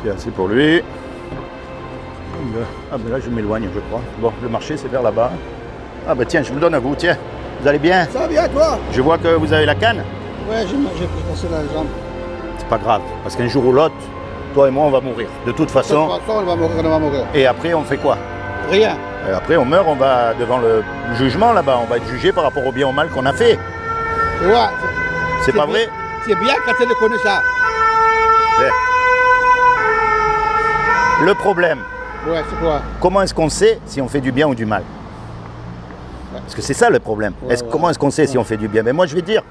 C'est assez pour lui. Ah ben là je m'éloigne je crois. Bon, le marché c'est vers là-bas. Ah ben tiens, je vous le donne à vous, tiens. Vous allez bien? Ça va bien toi? Je vois que vous avez la canne. Ouais, j'ai cassé la jambe. C'est pas grave, parce qu'un jour ou l'autre, toi et moi on va mourir. De toute façon. De toute façon, on va mourir. Et après on fait quoi? Rien. Et après on meurt, on va devant le jugement là-bas. On va être jugé par rapport au bien ou au mal qu'on a fait. Ouais. C'est pas vrai? C'est bien quand tu le connais ça. Le problème. Ouais, c'est quoi? Comment est-ce qu'on sait si on fait du bien ou du mal? Parce que c'est ça le problème. Ouais, comment est-ce qu'on sait si on fait du bien? Mais moi je vais te dire,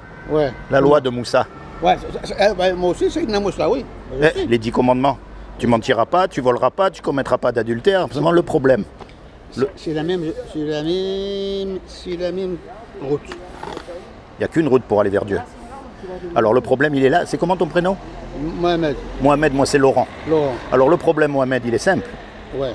la loi de Moussa. Ouais, moi aussi c'est une Moussa, oui. Les 10 commandements. Tu mentiras pas, tu voleras pas, tu commettras pas d'adultère. C'est vraiment le problème. C'est la même route. Il n'y a qu'une route pour aller vers Dieu. Alors le problème il est là. C'est comment ton prénom? Mohamed. Mohamed, moi c'est Laurent. Laurent. Alors le problème Mohamed, il est simple. Ouais.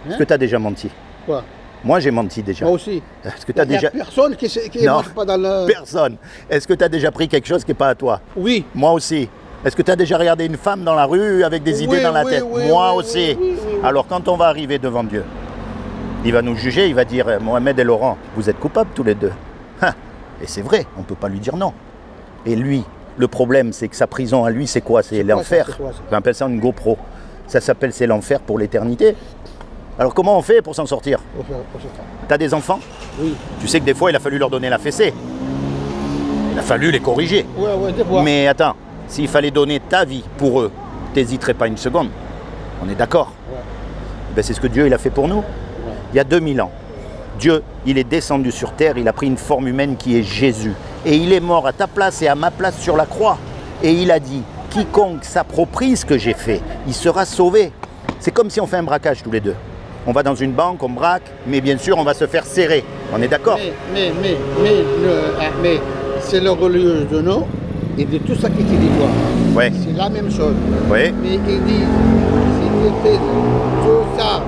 Est-ce que tu as déjà menti? Quoi? Moi j'ai menti déjà. Moi aussi. Est-ce que tu as déjà... personne qui ne mange pas dans le... Personne. Est-ce que tu as déjà pris quelque chose qui n'est pas à toi? Oui. Moi aussi. Est-ce que tu as déjà regardé une femme dans la rue avec des idées dans la tête? Moi aussi. Alors quand on va arriver devant Dieu, il va nous juger, il va dire Mohamed et Laurent, vous êtes coupables tous les deux. Et c'est vrai, on ne peut pas lui dire non. Et lui, le problème c'est que sa prison à lui c'est quoi? C'est l'enfer. On appelle ça une GoPro. Ça s'appelle c'est l'enfer pour l'éternité. Alors comment on fait pour s'en sortir? Tu as des enfants? Oui. Tu sais que des fois il a fallu leur donner la fessée. Il a fallu les corriger. Ouais, des fois. Mais attends, s'il fallait donner ta vie pour eux, t'hésiterais pas une seconde. On est d'accord? Ouais. Ben, c'est ce que Dieu il a fait pour nous. Ouais. Il y a 2000 ans. Dieu, il est descendu sur terre, il a pris une forme humaine qui est Jésus. Et il est mort à ta place et à ma place sur la croix. Et il a dit, quiconque s'approprie ce que j'ai fait, il sera sauvé. C'est comme si on fait un braquage tous les deux. On va dans une banque, on braque, mais bien sûr on va se faire serrer. On est d'accord? Mais c'est le religieux de nous et de tout ça qui te dit toi. Ouais. C'est la même chose. Ouais. Mais il dit, si tu fais tout ça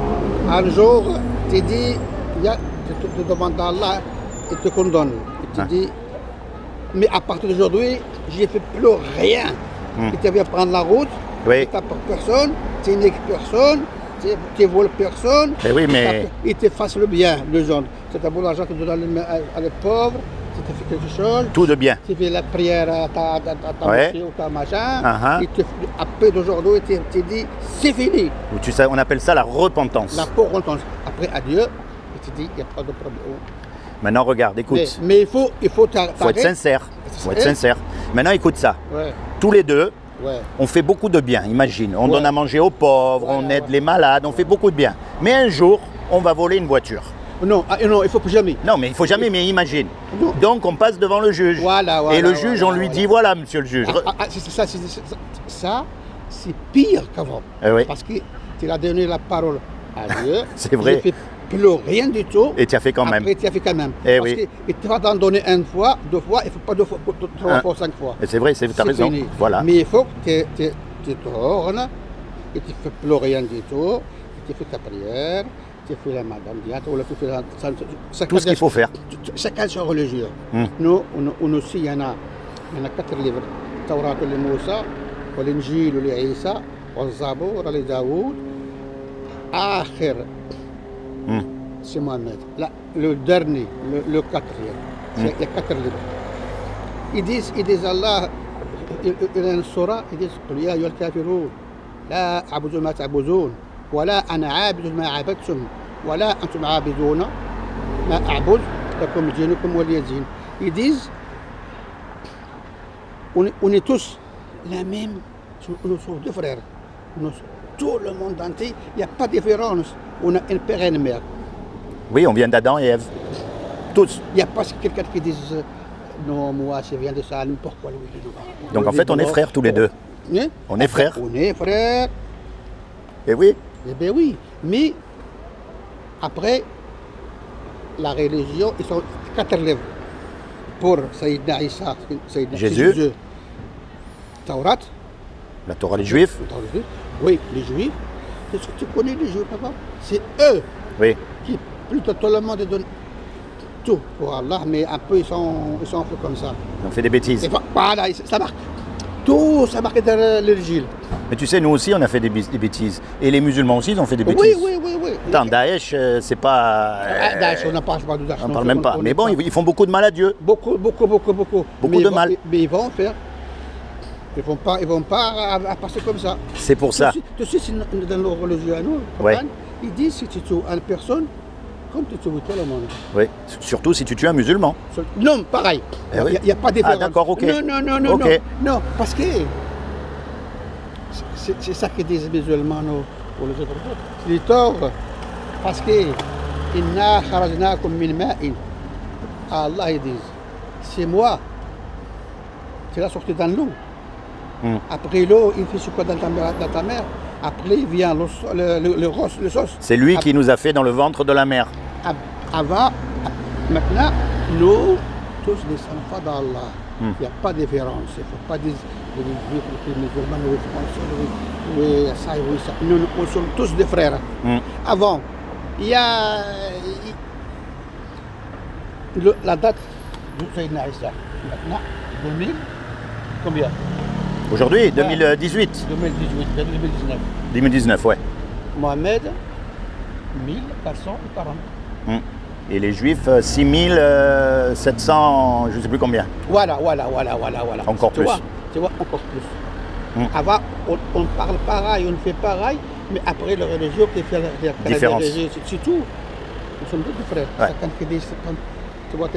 un jour, tu dis, tu demandes à Allah et te condamne. Et tu dis, mais à partir d'aujourd'hui, j'ai fait plus rien. Et tu viens prendre la route, tu n'as pas personne, tu n'es personne. Tu voles personne, oui, mais... il te fasse le bien, les gens. C'est un bon argent que tu donnes à les pauvres, si tu fais quelque chose. Tout de bien. Tu fais la prière à ta mosquée ou ta machin. Après d'aujourd'hui, tu te dis, c'est fini. On appelle ça la repentance. La repentance. Après, adieu, et tu dis, il n'y a pas de problème. Maintenant, regarde, écoute. Mais il faut être sincère. Faut être sincère. Maintenant, écoute ça. Ouais. Tous les deux, ouais. On fait beaucoup de bien, imagine. On donne à manger aux pauvres, on aide les malades, on fait beaucoup de bien. Mais un jour, on va voler une voiture. Non, non, il ne faut jamais. Non, mais il ne faut jamais, mais imagine. Non. Donc, on passe devant le juge. Et le juge, on lui dit, voilà, monsieur le juge. Ça, c'est pire qu'avant. Oui. Parce que tu as donné la parole à Dieu. C'est vrai. Plus rien du tout. Et tu as fait quand même. Après, tu as fait quand même. Et parce que tu vas t'en donner une fois, deux fois, il ne faut pas deux fois, trois fois, 5 fois. C'est vrai, tu as raison. Fini. Voilà. Mais il faut que tu te tournes, et tu ne fais plus rien du tout, et tu fais ta prière, tu fais la madame diate, ou tu fais tout ce qu'il faut faire. Chacun son religieux. Nous aussi, il y en a 4 livres. Taurat de Moussa, l'Injil de Isa, le Zabour de Daoud, Akhir. C'est Mohamed. Là, le dernier, le 4e. C'est les 4 livres. Ils disent Allah, il y a une surah, ils disent قل يا أيها الكافرون لا أعبد ما تعبدون ولا أنا عابد ما عبدتم ولا أنتم عابدون ما أعبد لكم دينكم ولي دين. Ils disent on est tous la même, nous sommes deux frères. Tout le monde entier, il n'y a pas de différence. On a un père et une mère. Oui, on vient d'Adam et Ève. Tous. Il n'y a pas quelqu'un qui dise non, moi, je viens de ça, pourquoi lui? Donc en fait, on est frères tous les deux. On est frères. On est frères. Et oui. Eh bien oui. Mais après, la religion, ils sont 4 livres. Pour Sayyidina Isa, Jésus. Taurat. La Torah des Juifs. Oui, les Juifs. Est-ce que tu connais les Juifs, papa? C'est eux qui, plutôt tout le monde donne tout pour Allah, mais un peu ils sont un peu comme ça. On fait des bêtises. Voilà, ça marque. Tout ça marque dans l'Évangile. Mais tu sais, nous aussi, on a fait des bêtises. Et les musulmans aussi, ils ont fait des bêtises. Oui. Attends, Daesh, c'est pas... Daesh, on n'en parle pas de Daesh. On ne parle même pas. Mais bon, ils font beaucoup de mal à Dieu. Beaucoup. Beaucoup de mal. Mais ils vont faire. Ils vont pas à passer comme ça. C'est pour ça. Tu sais, dans nos religions à nous, ils disent si tu tues une personne, comme tu tues tout le monde. Oui, surtout si tu tues un musulman. Non, pareil. Il n'y a pas de différence. Ah d'accord, ok. Non, parce que c'est ça que disent les musulmans pour les autres. C'est tort. Parce que Inna kharajnakum min ma'in. Allah ils disent, c'est moi. Tu l'as sorti dans l'eau. Après l'eau, il fait ce quoi dans ta mer. Après, il vient le sauce. C'est lui qui nous a fait dans le ventre de la mer. Avant, maintenant, nous, tous les enfants d'Allah. Il n'y a pas de différence. Il ne faut pas dire les musulmans, les français, oui, ça. Nous sommes tous des frères. Avant, il y a la date de Sayyidina Isa. Maintenant, 2000, combien? Aujourd'hui, 2018. 2019. 2019, ouais. Mohamed, 1440. Et les Juifs, 6700, je ne sais plus combien. Voilà. Encore plus. Tu vois, encore plus. Avant, on parle pareil, on fait pareil, mais après, la religion qui fait la différence. C'est tout. Nous sommes tous frères. Ouais. Tu vois,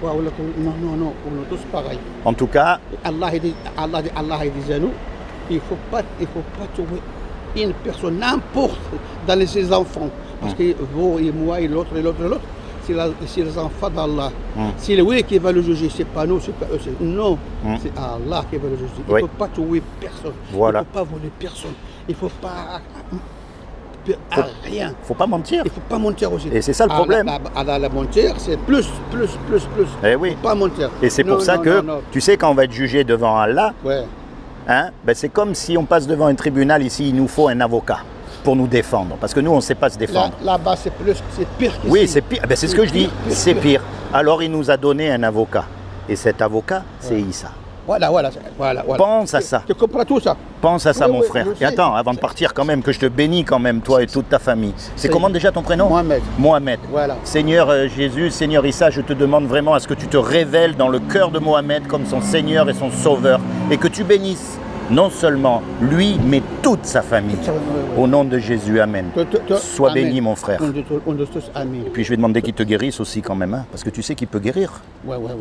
non, on est tous pareils. En tout cas, Allah dit à nous, il ne faut pas tuer une personne, n'importe, dans ses enfants. Parce que vous et moi et l'autre, c'est les enfants d'Allah. C'est lui qui va le juger, c'est pas nous, c'est pas eux. Non, c'est Allah qui va le juger. Il ne faut pas tuer personne. Voilà. Il ne faut pas voler personne. Il ne faut pas... rien. Il ne faut pas mentir. Il ne faut pas mentir aussi. Et c'est ça le problème. La mentir, c'est plus. Eh oui. Il ne faut pas mentir. Et c'est pour ça que, tu sais, quand on va être jugé devant Allah, c'est comme si on passe devant un tribunal ici, il nous faut un avocat pour nous défendre. Parce que nous, on ne sait pas se défendre. Là-bas, c'est pire qu'ici. Oui, c'est pire. C'est ce que je dis. C'est pire. Alors, il nous a donné un avocat. Et cet avocat, c'est Issa. Voilà. Pense à ça. Tu comprends tout ça. Pense à ça, mon frère. Et attends, avant de partir quand même, que je te bénis quand même, toi et toute ta famille. C'est comment déjà ton prénom? Mohamed. Voilà. Seigneur Jésus, Seigneur Issa, je te demande vraiment à ce que tu te révèles dans le cœur de Mohamed comme son Seigneur et son Sauveur. Et que tu bénisses non seulement lui, mais toute sa famille. Au nom de Jésus, Amen. Sois béni, mon frère. Et puis je vais demander qu'il te guérisse aussi quand même, hein, parce que tu sais qu'il peut guérir.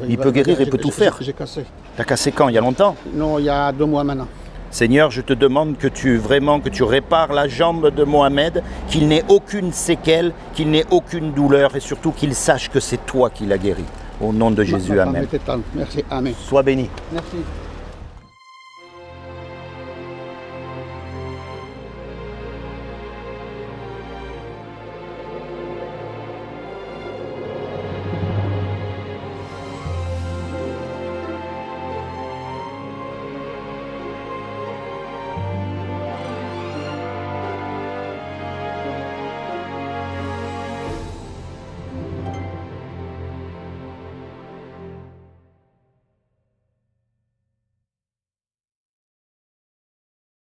Il peut guérir, il peut tout faire. J'ai cassé. T'as cassé quand? Il y a longtemps? Non, il y a 2 mois maintenant. Seigneur, je te demande que tu répares la jambe de Mohamed, qu'il n'ait aucune séquelle, qu'il n'ait aucune douleur et surtout qu'il sache que c'est toi qui l'as guéri. Au nom de Jésus, Amen. Merci, Amen. Sois béni. Merci.